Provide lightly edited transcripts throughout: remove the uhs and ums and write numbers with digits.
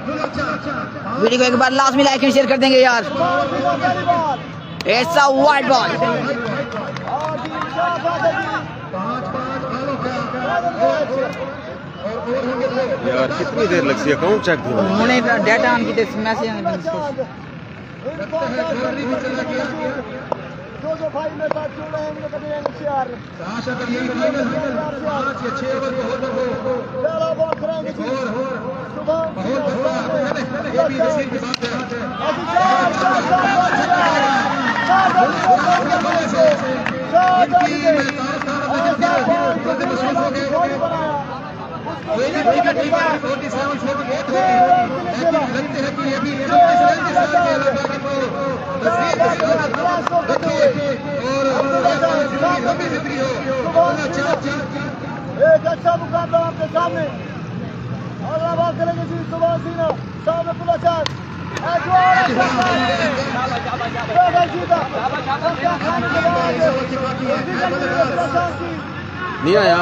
Video को एक बार last में लाइक एंड शेयर कर देंगे यार। It's a wide ball. यार कितनी देर लगती है अकाउंट चेक उन्होंने डेटा ऑन की मैसेज जो भाई मेरे साथ जुड़ रहे हैं उनको करिए शेयर। आशा करिए फाइनल 6 ओवर पहला बॉल करेंगे जी सुबह ये भी नसीब की बात है। लगते हैं कि ये भी एक अच्छा मुकाबला आपके सामने। अगला बात करेंगे जी सुबह सीना सामने पूरा चार नहीं आया।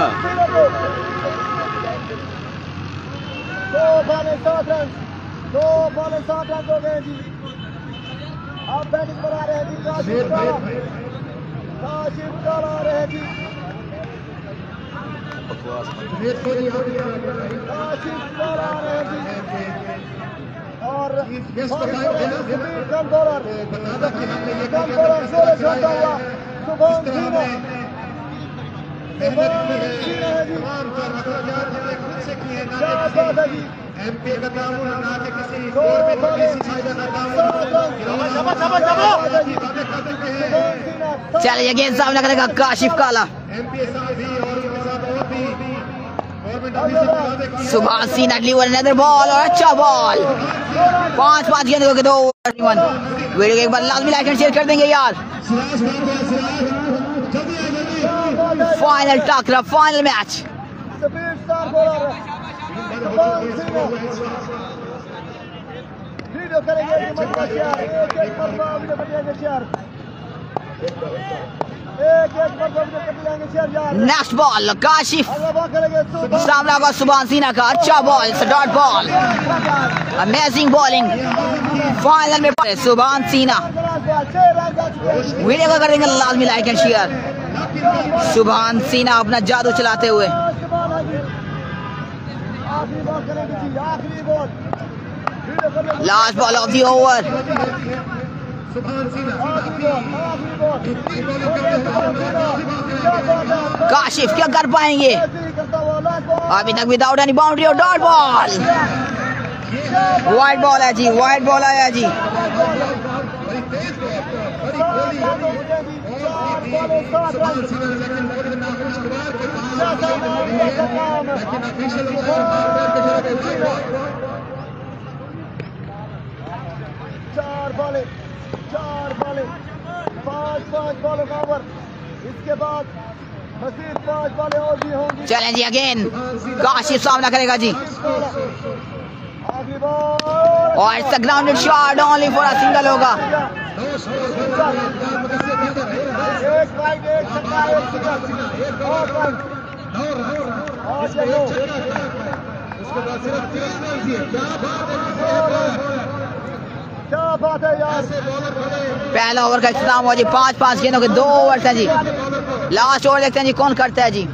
2 बॉलें 7 रन 2 बॉलें 7 रन हो गए जी। अब बैटिंग पर आ रहे हैं जी काशिफ काला आ रहे हैं जी। काशिफ काला आ रहे हैं जी और कम बॉलर 16 छोटा हुआ शुभम सीना एमपी का कानून ना कि किसी चलिए गेंद सामने करेगा काशिफ काला। सुभाष सीना डिलीवर अनदर बॉल और अच्छा बॉल 5 गेंदों के 2 ओवर। वीडियो को एक बार लाजमी लाइक एंड शेयर कर देंगे यार। फाइनल टाकरा फाइनल मैच। वीडियो करेंगे नेक्स्ट बॉल काशिफ सामने होगा सुभाष सीना का। अच्छा ball dot ball amazing bowling final में सुभाष सीना। वीडियो को कर देंगे लाजमी लाइक एंड शेयर। सुभाष सीना अपना जादू चलाते हुए। Last ball of the over. Kashif क्या कर पाएंगे अभी तक विदाउट एनी बाउंड्री और डॉट बॉल। वाइड बॉल है जी वाइड बॉल आया जी। चार बॉलें 5 बॉलों का ओवर। इसके बाद मजीद 5 बॉलें और भी होंगी। चलें जी अगेन काशिफ सामना करेगा जी और it's a grounded shot only for a single होगा। एक वाइड एक छक्का एक सिंगल और वाइड और चलो उसके बाद सिर्फ 3 रन दिए। क्या बात है यार। पहला ओवर का इख्तिताम हुआ जी 5 गेंदों के 2 ओवर हैं जी। लास्ट ओवर देखते हैं जी कौन करता है जी।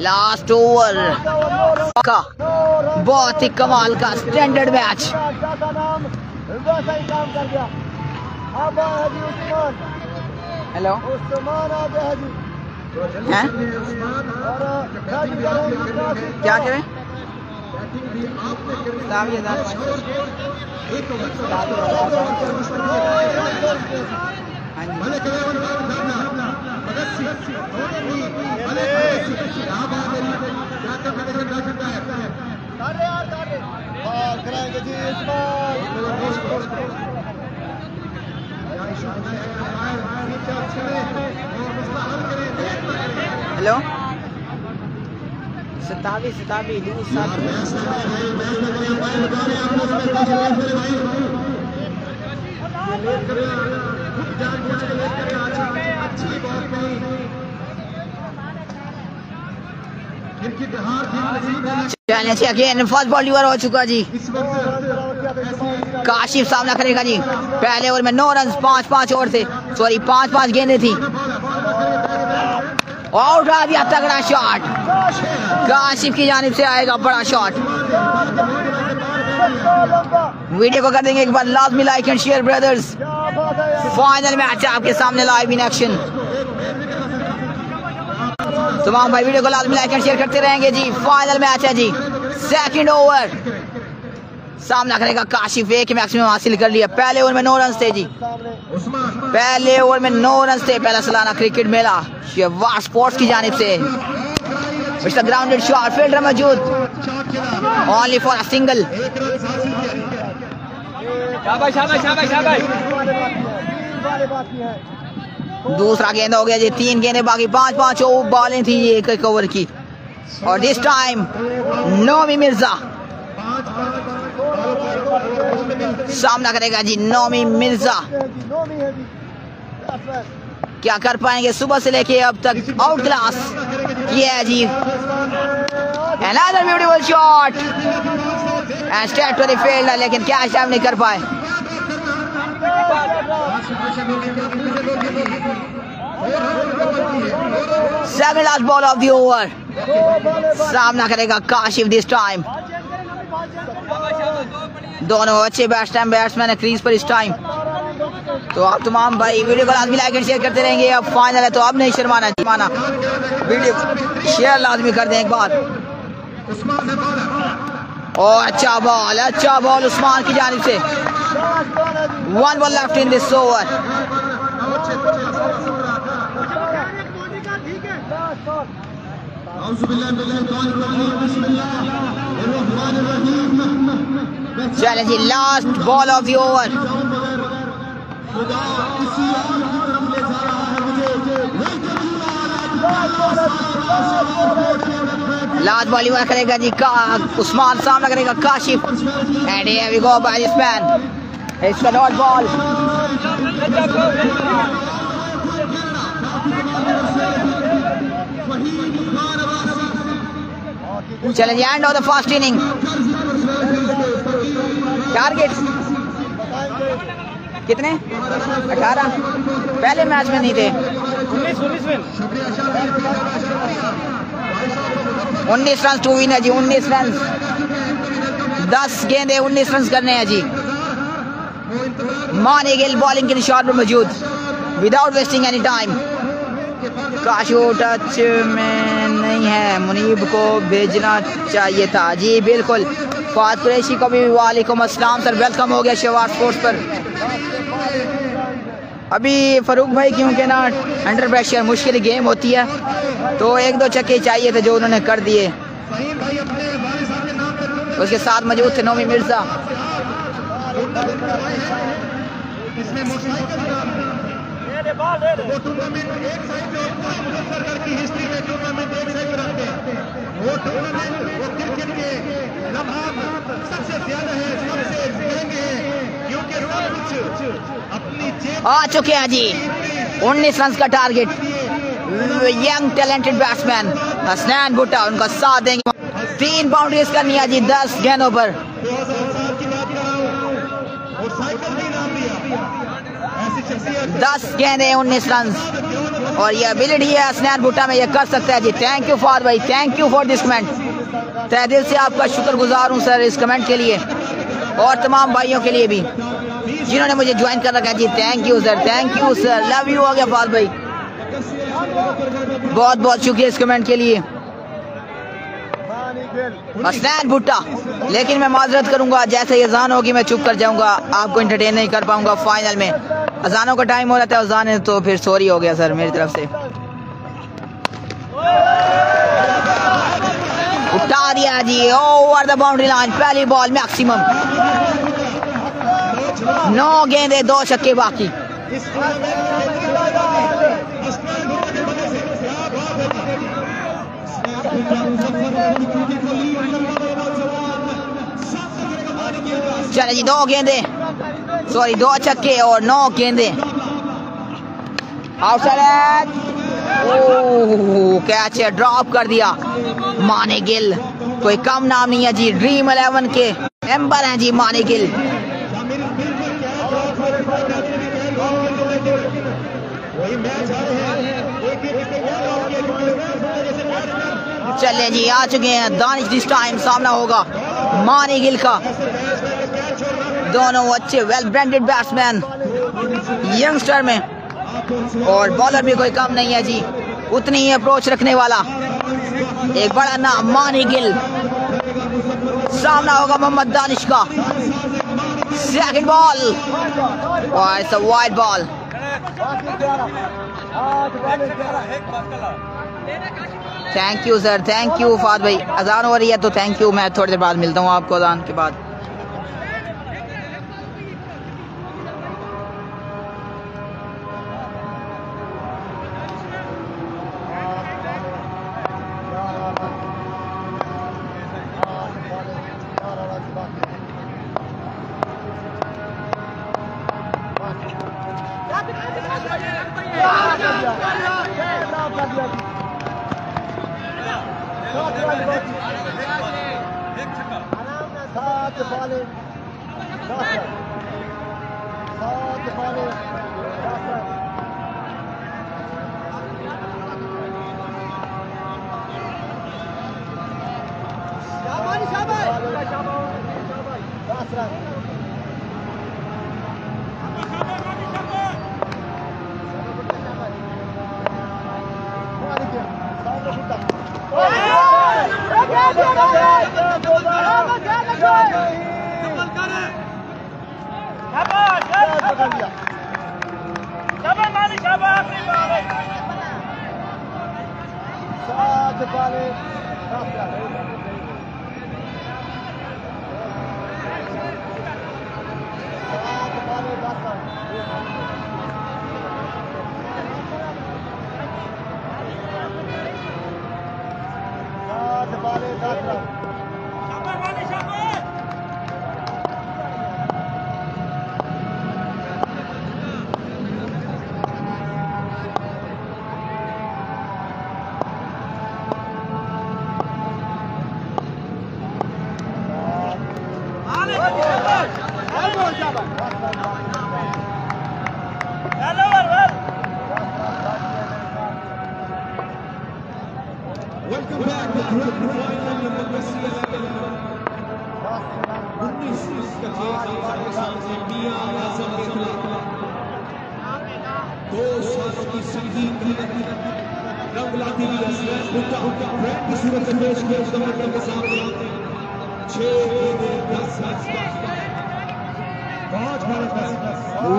लास्ट ओवर का बहुत ही कमाल का स्टैंडर्ड मैच। हेलो हैं क्या करें हेलो 27 लूज 7 2 चलिए जी अगेन फर्स्ट बॉल डिलीवर हो चुका जी। काशिफ सामना करेगा जी। पहले ओवर में 9 रन 5-5 ओवर थे, सॉरी 5-5 गेंदें थी। और उठा दिया तगड़ा शॉट, काशिफ की जानिब से आएगा बड़ा शॉट। वीडियो को कर देंगे एक बार लाजमी like and share brothers. Final match आपके सामने लाइव इन एक्शन। तमाम भाई वीडियो को लाजमी लाइक एंड शेयर करते रहेंगे जी। फाइनल मैच है जी। सेकंड ओवर सामना करेगा काशिफ, एक मैक्सिमम हासिल कर लिया। पहले ओवर में 9 रन थे जी। पहले ओवर में 9 रन थे। पहला सालाना क्रिकेट मेला शेवार स्पोर्ट्स की जानिब से। मिस्टर ग्राउंडेड शॉट, फील्डर मौजूद, ओनली फॉर अ सिंगल। शाबाश शाबाश शाबाश शाबाश। दूसरा गेंद हो गया जी। 3 गेंदें बाकी, 5-5 बॉलें थी ये एक ओवर की। और दिस टाइम नोमी मिर्जा सामना करेगा जी। नोमी मिर्जा क्या कर पाएंगे? सुबह से लेके अब तक आउट क्लास किया है जी। Another beautiful shot and straight to the fielder, लेकिन कैच टाइम नहीं कर पाए। Second last ball of the over सामना करेगा काशिफ दिस टाइम। दोनों अच्छे बैट्समैन है क्रीज पर इस टाइम। तो आप तमाम भाई वीडियो को लाजमी लाइक एंड शेयर करते रहेंगे। अब फाइनल है तो अब नहीं शर्माना, वीडियो शेयर लाजमी कर दें एक बार। और अच्छा बॉल उस्मान की जानिब से। 1 ball left in this over. चले जी last ball of the over. Last ball over करेगा जी उस्मान, सामना करेगा Kashif. And here we go by this man, it's a dot ball. चले जी end of the first inning. Target कितने? 18 पहले मैच में नहीं थे। 19 रन टू विन है जी। 19 रन 10 गेंदे 19 रन करने हैं जी। मानी गिल बॉलिंग के निशान पर मौजूद विदाउट वेस्टिंग एनी टाइम। काशो टच में नहीं है, मुनीब को भेजना चाहिए था जी। बिल्कुल, फात कुरैशी को भी वालेकुम अस्सलाम सर, वेलकम हो गया शेवार स्पोर्ट्स पर। अभी फारूक भाई क्योंकि ना अंडर प्रेशर मुश्किल गेम होती है तो 1-2 छक्के चाहिए थे जो उन्होंने कर दिए। उसके साथ मौजूद थे नोमी मिर्जा। वो टूर्नामेंट एक साइड पे की हिस्ट्री में टूर्नामेंट एक साइड पे रखते हैं। वो टूर्नामेंट वो क्रिकेट के लम्हात सबसे ज्यादा है, सबसे महंगे हैं, क्योंकि सब कुछ अपनी जेब आ चुके हैं जी। 19 रन का target. Young talented batsman Hasnain भुट्टा उनका साथ देंगे। 3 बाउंड्रीज करनी है जी 10 गेंदों पर। 2007 की बात कर रहा हूँ और साइकिल भी नाम दिया। 10 गेंदे 19 रन और ये एबिलिटी है हसनैन भुट्टा में, ये कर सकता है जी। थैंक यू फॉर भाई, thank you for this comment. तहे दिल से आपका शुक्रगुजार हूँ सर इस कमेंट के लिए और तमाम भाइयों के लिए भी जिन्होंने मुझे ज्वाइन कर रखा है जी। Thank you sir, thank you sir, love you हो गया फाल भाई, बहुत बहुत शुक्रिया इस कमेंट के लिए। हसनैन भुट्टा, लेकिन मैं माजरत करूंगा जैसे ही अजान होगी मैं चुप कर जाऊंगा, आपको एंटरटेन नहीं कर पाऊंगा। फाइनल में अजानों का टाइम हो रहा था, अजान है तो फिर सॉरी हो गया सर मेरी तरफ से। उठा दिया जी ओवर द बाउंड्री लाइन, पहली बॉल मैक्सिमम। 9 गेंदे 2 छक्के बाकी। चले जी 2 गेंदे, सॉरी 2 छक्के और 9 गेंदे। आउटसाइड ओह कैच है, ड्रॉप कर दिया मानी गिल। कोई कम नाम नहीं है जी, ड्रीम 11 के मेंबर हैं जी मानी गिल। चलिए जी आ चुके हैं दानिश। दिस टाइम सामना होगा मानी गिल का। दोनों अच्छे वेल ब्रांडेड बैट्समैन यंगस्टर में, और बॉलर भी कोई कम नहीं है जी, उतनी ही अप्रोच रखने वाला एक बड़ा नाम मानी गिल। सामना होगा मोहम्मद दानिश का। सेकंड बॉल और it's a wide ball. Thank you sir, thank you Fahd भाई। अजान हो रही है तो थैंक यू, मैं थोड़ी देर बाद मिलता हूँ आपको अजान के बाद।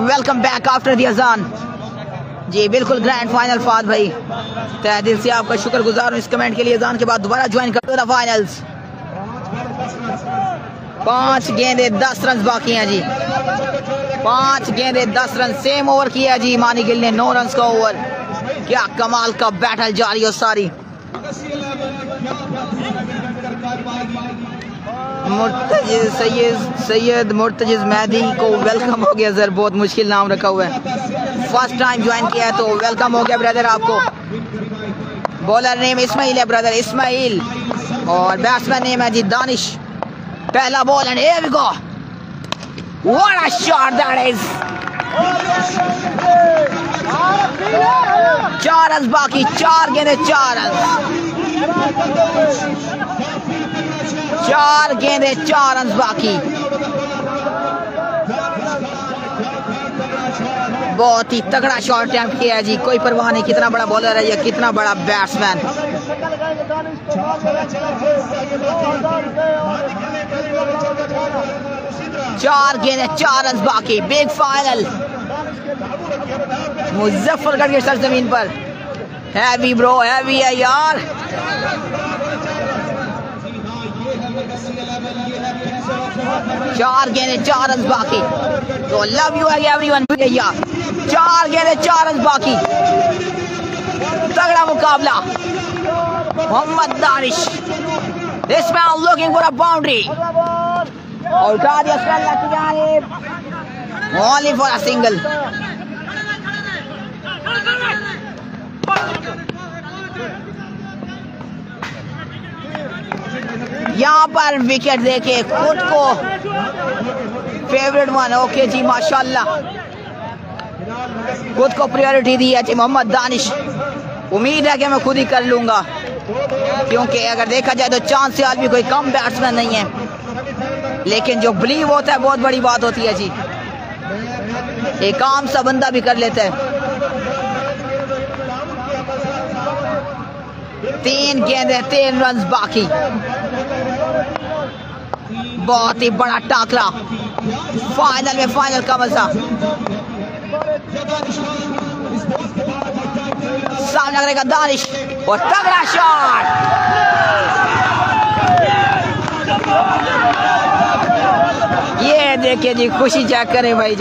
वेलकम बैक आफ्टर द अजान जी। बिल्कुल ग्रैंड फाइनल फाद भाई, तहे दिल से आपका शुक्रगुजार हूँ इस कमेंट के लिए। अजान के बाद दोबारा ज्वाइन कर दो फाइनल्स। 5 गेंदे 10 रन बाकी हैं जी। 5 गेंदे 10 रन। सेम ओवर किया जी मानी गिल ने, 9 रन का ओवर। क्या कमाल का बैटल जारी हो सारी। सैयद मुर्तजिज मेहदी को वेलकम हो गया सर, बहुत मुश्किल नाम रखा हुआ है, फर्स्ट टाइम ज्वाइन किया है तो वेलकम हो गया ब्रदर आपको। बॉलर नेम इस्माइल है ब्रदर, इस्माइल, और बैट्समैन नेम है जी दानिश। पहला ball and here we go, what a shot that is. 4 run बाकी, 4 गेंदे 4 रन। 4 गेंदे 4 रन बाकी। बहुत ही तगड़ा शॉट अटेम्प्ट किया है जी, कोई परवाह नहीं कितना बड़ा बॉलर है या कितना बड़ा बैट्समैन। 4 गेंदे 4 रन बाकी। बिग फाइनल मुजफ्फरगढ़ के सरजमीन पर। हैवी ब्रो, हैवी है यार। चार गेंदे 4 रन बाकी, तो लव यू है एवरीवन भैया। 4 गेंदे 4 रन बाकी, तगड़ा मुकाबला। Mohammad Danish, this man looking for a boundary, और उठा दिया स्पेल की जानिब, only for a single। यहाँ पर विकेट देके खुद को फेवरेट वन। ओके जी, माशाल्लाह, खुद को प्रायोरिटी दी है जी मोहम्मद दानिश। उम्मीद है कि मैं खुद ही कर लूंगा, क्योंकि अगर देखा जाए तो चांद से आज भी कोई कम बैट्समैन नहीं है, लेकिन जो बिलीव होता है बहुत बड़ी बात होती है जी। एक आम सा बंदा भी कर लेता है। 3 गेंदें 3 रन बाकी। बहुत ही बड़ा टाकरा, फाइनल में फाइनल का मजा। सामने करेगा दानिश और तगड़ा शॉट। ये देखिए जी, खुशी चेक करें भाई।